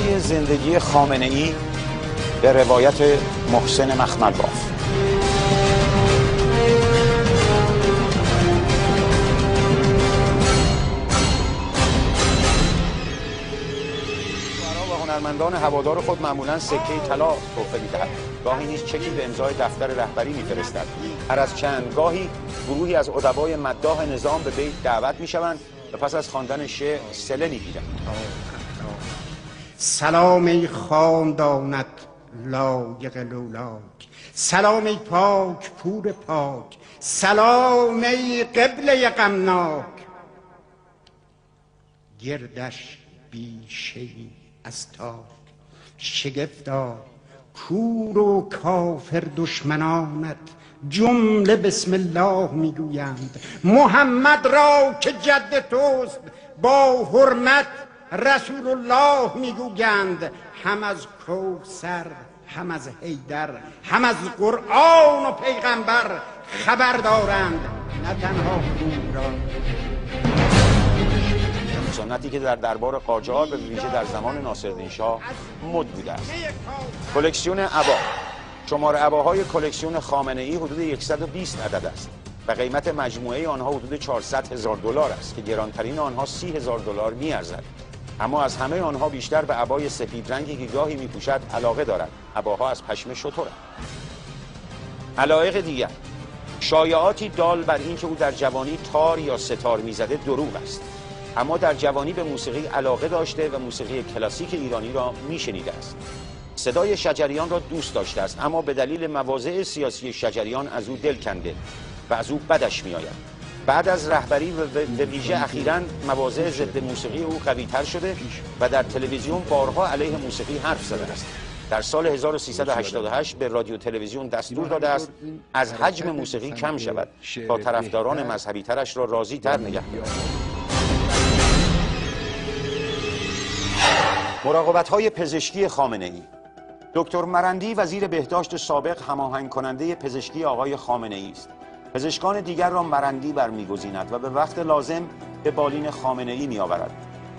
ادامه زندگی خامنه‌ای به روایت محسن مخملباف. هنرمندان هوادار خود معمولا سکه طلا تحفه می‌دهند. گاهی نیز چکی به امضای دفتر رهبری می‌فرستند. هر از چند گاهی گروهی از ادبای مداح نظام به بیت دعوت می‌شوند و پس از خواندن شعر صله می‌گیرند. سلام ای خاندانت لایق لولاک، سلام ای پاک پور پاک، سلام ای قبله غمناک. گردش بیشه‌ای از تاک شگفتا، کور و کافر دشمنانت جمله بسم الله میگویند. محمد را که جد توست با حرمت رسول الله میگویند. هم از کوثر هم از حیدر هم از قرآن و پیغمبر خبر دارند، نه تنها کوران. سنتی که در دربار قاجار به ویژه در زمان ناصرالدین شاه مد بوده است. کلکسیون عبا. شمار عباهای کلکسیون خامنه‌ای حدود 120 عدد است و قیمت مجموعه آنها حدود 400,000 دلار است که گرانترین آنها 30,000 دلار می‌ارزد. اما از همه آنها بیشتر به عبای سفید رنگی که گاهی می‌پوشد علاقه دارد. عباها از پشم شترند. علایق دیگر. شایعاتی دال بر این که او در جوانی تار یا ستار می‌زده دروغ است. اما در جوانی به موسیقی علاقه داشته و موسیقی کلاسیک ایرانی را میشنیده است. صدای شجریان را دوست داشته است، اما به دلیل مواضع سیاسی شجریان از او دل کنده و از او بدش میآید. بعد از رهبری و ویژه اخیراً مواضع ضد موسیقی او قوی‌تر شده و در تلویزیون بارها علیه موسیقی حرف زده است. در سال 1388 به رادیو تلویزیون دستور داده است از حجم موسیقی کم شود تا طرفداران مذهبی ترش را راضی تر نگه دارد. مراقبت‌های پزشکی خامنه‌ای. دکتر مرندی وزیر بهداشت سابق هماهنگ کننده پزشکی آقای خامنه‌ای است. پزشکان دیگر را مرندی برمی‌گزیند و به وقت لازم به بالین خامنه‌ای می‌آورد.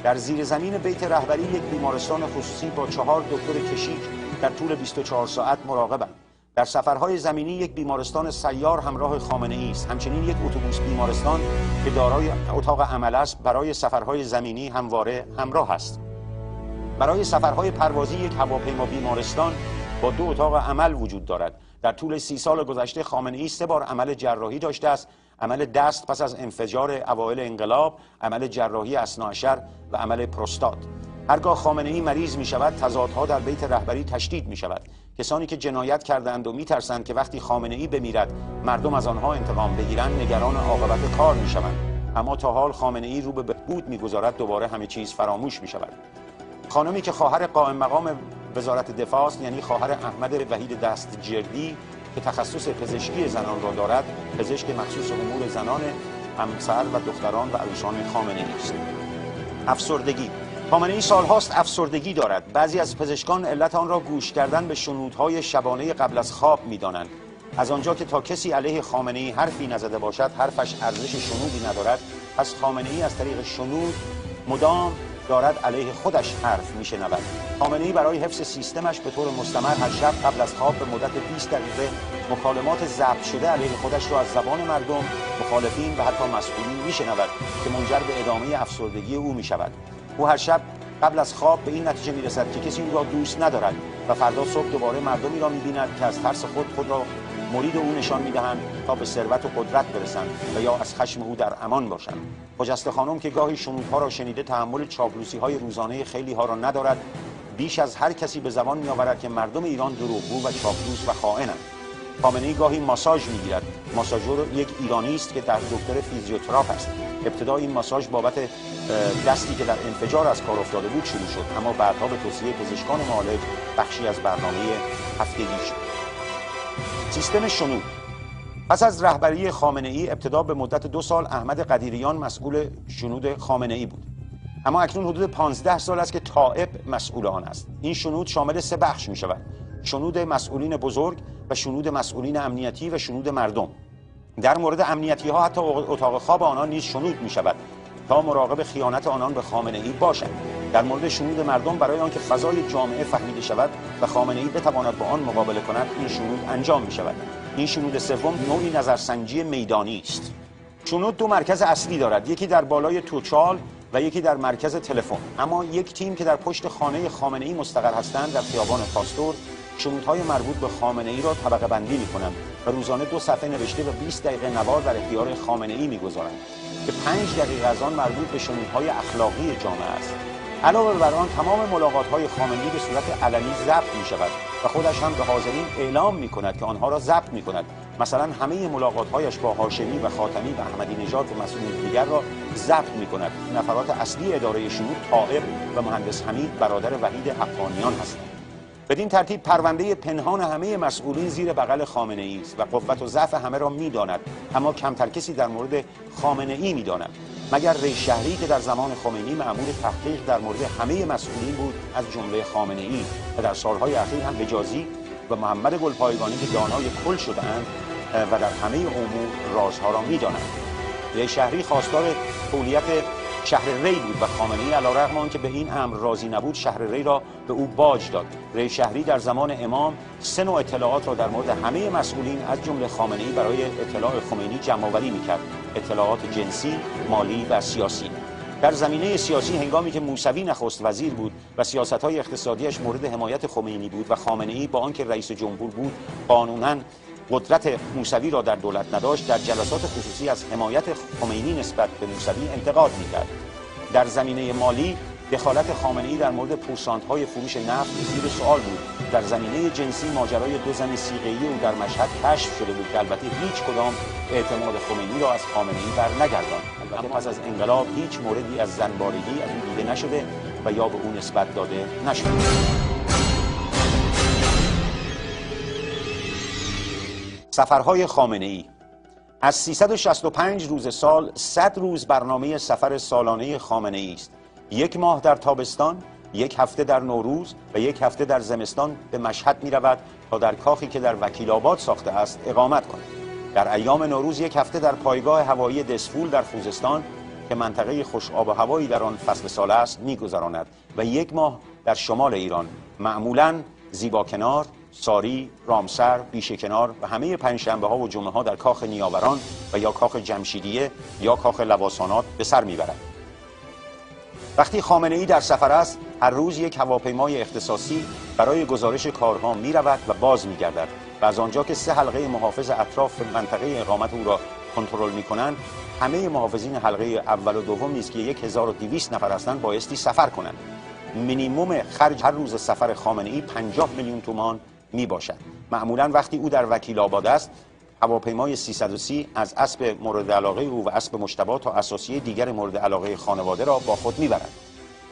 در زیر زمین بیت رهبری یک بیمارستان خصوصی با 4 دکتر کشیک در طول 24 ساعت مراقبند. در سفرهای زمینی یک بیمارستان سیار همراه خامنه‌ای است. همچنین یک اتوبوس بیمارستان که دارای اتاق عمل است برای سفرهای زمینی همواره همراه است. برای سفرهای پروازی یک هواپیما بیمارستان با 2 اتاق عمل وجود دارد. در طول 30 سال گذشته خامنه‌ای 3 بار عمل جراحی داشته است: عمل دست پس از انفجار اوایل انقلاب، عمل جراحی اثناعشر و عمل پروستات. هرگاه خامنه‌ای مریض می شود، تضادها در بیت رهبری تشدید می شود. کسانی که جنایت کردند و می ترسند که وقتی خامنه‌ای بمیرد مردم از آنها انتقام بگیرند، نگران عاقبت کار می شوند. اما تا حال خامنه‌ای رو به بهبود می گذارد، دوباره همه چیز فراموش می شود. خانمی که خواهر قائم مقام وزارت دفاع است، یعنی خواهر احمد وحید دستجردی که تخصص پزشکی زنان را دارد، پزشک مخصوص امور زنان، همسر و دختران و عروسان خامنه‌ای است. افسردگی. خامنه‌ای سالهاست افسردگی دارد. بعضی از پزشکان علت آن را گوش کردن به شنودهای شبانه قبل از خواب می‌دانند. از آنجا که تا کسی علیه خامنه‌ای حرفی نزده باشد حرفش ارزش شنودی ندارد، پس خامنه‌ای از طریق شنود مدام دارد علیه خودش حرف میشنود. خامنه‌ای برای حفظ سیستمش به طور مستمر هر شب قبل از خواب به مدت 20 دقیقه مکالمات ضبط شده علیه خودش را از زبان مردم، مخالفین و حتی مسئولین میشنود که منجر به ادامه افسردگی او میشود. او هر شب قبل از خواب به این نتیجه میرسد که کسی او را دوست ندارد و فردا صبح دوباره مردمی را میبیند که از ترس خود را مرید او نشان میدهند تا به ثروت و قدرت برسند و یا از خشم او در امان باشند. خجسته خانم که گاهی شنودها را شنیده تحمل چاپلوسی‌های روزانه خیلی ها را ندارد، بیش از هر کسی به زبان میآورد که مردم ایران دروغگو و چاپلوس و خائنند. خامنه‌ای گاهی ماساژ میگیرد. ماساژور یک ایرانی است که در دکتر فیزیوتراپ است. ابتدا این ماساژ بابت دستی که در انفجار از کار افتاده بود شروع شد، اما بعدها به توصیه پزشکان معالج بخشی از برنامه هفتگی شد. سیستم شنود. پس از رهبری خامنه‌ای ابتدا به مدت 2 سال احمد قدیریان مسئول شنود خامنه‌ای بود، اما اکنون حدود 15 سال است که طائب مسئول آن است. این شنود شامل 3 بخش می شود: شنود مسئولین بزرگ و شنود مسئولین امنیتی و شنود مردم. در مورد امنیتی ها حتی اتاق خواب آنان نیز شنود می شود تا مراقب خیانت آنان به خامنه‌ای باشند. در مورد شنود مردم برای آنکه فضای جامعه فهمیده شود و خامنه‌ای بتواند با آن مقابله کند این شنود انجام می شود. این شنود سوم نوعی نظرسنجی میدانی است. شنود دو مرکز اصلی دارد، یکی در بالای توچال و یکی در مرکز تلفن. اما یک تیم که در پشت خانه خامنه‌ای مستقر هستند در خیابان پاستور شنودهای مربوط به خامنه‌ای را طبقه بندی می‌کنند و روزانه 2 صفحه نوشته و 20 دقیقه نوار در اختیار خامنه‌ای می‌گذارند که 5 دقیقه از آن مربوط به شنودهای اخلاقی جامعه است. علاوه بر آن تمام ملاقات‌های خامنه‌ای به صورت علنی ضبط می‌شود و خودش هم به حاضرین اعلام می‌کند که آنها را ضبط می‌کند. مثلا همه ملاقات‌هایش با هاشمی و خاتمی و احمدی نژاد و مسئولین دیگر را ضبط می‌کند. نفرات اصلی اداره شنود طائب و مهندس حمید برادر وحید حقانیان هستند. بدین ترتیب پرونده پنهان همه مسئولین زیر بغل خامنه‌ای است و قوت و ضعف همه را می‌داند، اما کمتر کسی در مورد خامنه‌ای می‌داند، مگر ری شهری که در زمان خمینی مأمور تحقیق در مورد همه مسئولین بود از جمله خامنه‌ای و در سالهای اخیر هم حجازی و محمد گلپایگانی که دانای کل شده‌اند و در همه امور رازها را می‌دانند. ری شهری خواستار تولیت شهر ری بود و خامنه‌ای علیرغم آنکه به این امر راضی نبود شهر ری را به او باج داد. ری شهری در زمان امام 3 نوع اطلاعات را در مورد همه مسئولین از جمله خامنه‌ای برای اطلاع خمینی جمع‌آوری می‌کرد: اطلاعات جنسی، مالی و سیاسی. در زمینه سیاسی هنگامی که موسوی نخست وزیر بود و سیاست‌های اقتصادیش مورد حمایت خمینی بود و خامنه‌ای با آنکه رئیس جمهور بود قانوناً قدرت موسوی را در دولت نداشت، در جلسات خصوصی از حمایت خمینی نسبت به موسوی انتقاد می‌کرد. در زمینه مالی دخالت خامنه‌ای در مورد پورسانت‌های فروش نفت زیر سوال بود. در زمینه جنسی ماجرای 2 زن صیغه‌ای او در مشهد کشف شده بود که البته هیچ کدام اعتماد خمینی را از خامنه‌ای برنگرداند. البته پس از انقلاب هیچ موردی از زنبارگی از او دیده نشده و یا به او نسبت داده نشده. سفرهای خامنه‌ای. از 365 روز سال 100 روز برنامه سفر سالانه خامنه‌ای است. 1 ماه در تابستان، 1 هفته در نوروز و 1 هفته در زمستان به مشهد می رود تا در کاخی که در وکیل آباد ساخته است اقامت کند. در ایام نوروز 1 هفته در پایگاه هوایی دسفول در خوزستان که منطقه خوش آب و هوایی در آن فصل سال است می‌گذراند و 1 ماه در شمال ایران، معمولاً زیباکنار، ساری، رامسر، بیشه‌کنار و همه پنجشنبه‌ها و جمعه‌ها در کاخ نیاوران و یا کاخ جمشیدیه یا کاخ لواسانات به سر می‌برد. وقتی خامنه‌ای در سفر است، هر روز 1 هواپیمای اختصاصی برای گزارش کارها می‌رود و باز می‌گردد و از آنجا که 3 حلقه محافظ اطراف منطقه اقامت او را کنترل می‌کنند، همه محافظین حلقه اول و دوم نیز که 1200 نفر هستند بایستی سفر کنند. مینیمم خرج هر روز سفر خامنه‌ای 50 میلیون تومان می باشد. معمولاً وقتی او در وکیل آباد است، هواپیمای 330 از اسب مورد علاقه او و اسب مجتبی تا اساسیه دیگر مورد علاقه خانواده را با خود میبرد.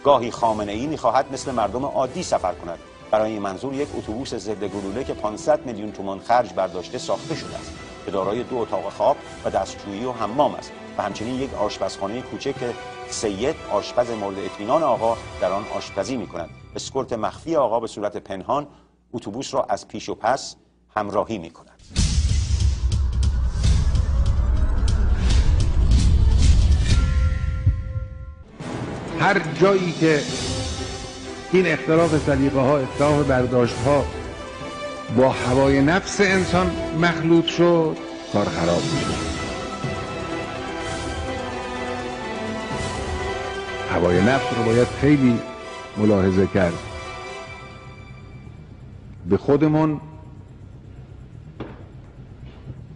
گاهی خامنه‌ای میخواهد مثل مردم عادی سفر کند. برای این منظور 1 اتوبوس ضد گلوله که 500 میلیون تومان خرج برداشته ساخته شده است که دارای 2 اتاق خواب و دستشویی و حمام است و همچنین 1 آشپزخانه کوچک که سید آشپز مورد اطمینان آقا در آن آشپزی میکند. اسکورت مخفی آقا به صورت پنهان اتوبوس را از پیش و پس همراهی میکند. هر جایی که این اختلاف سلیقه ها، اختلاف برداشت ها با هوای نفس انسان مخلوط شد، کار خراب میشه. هوای نفس رو باید خیلی ملاحظه کرد. به خودمون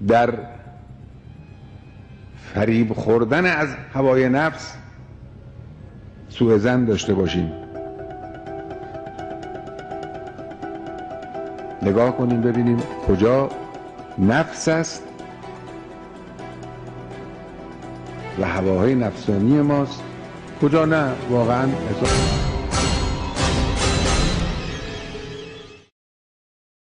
در فریب خوردن از هوای نفس سوء ظن داشته باشیم. نگاه کنیم ببینیم کجا نفس است و هواهای نفسانی ماست، کجا نه واقعا